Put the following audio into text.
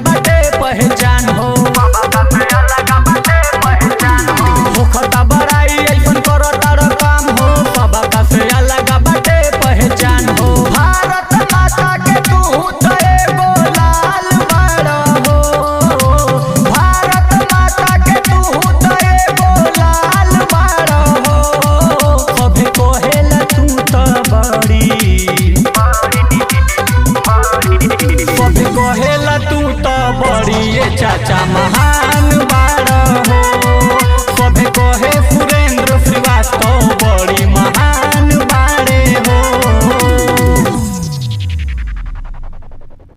बाटे पहचान हो, होखता बड़ाई ऐसन करता र काम हो, सबका से अलग बाटे पहचान हो। भारत माता के तू तो एगो लाल बड़ा हो, भारत माता के तू तो एगो लाल बड़ा हो। सभी कहेला तू तो बड़ी, सभी कहेला तू तो बड़ी, ये चाचा महान बड़ा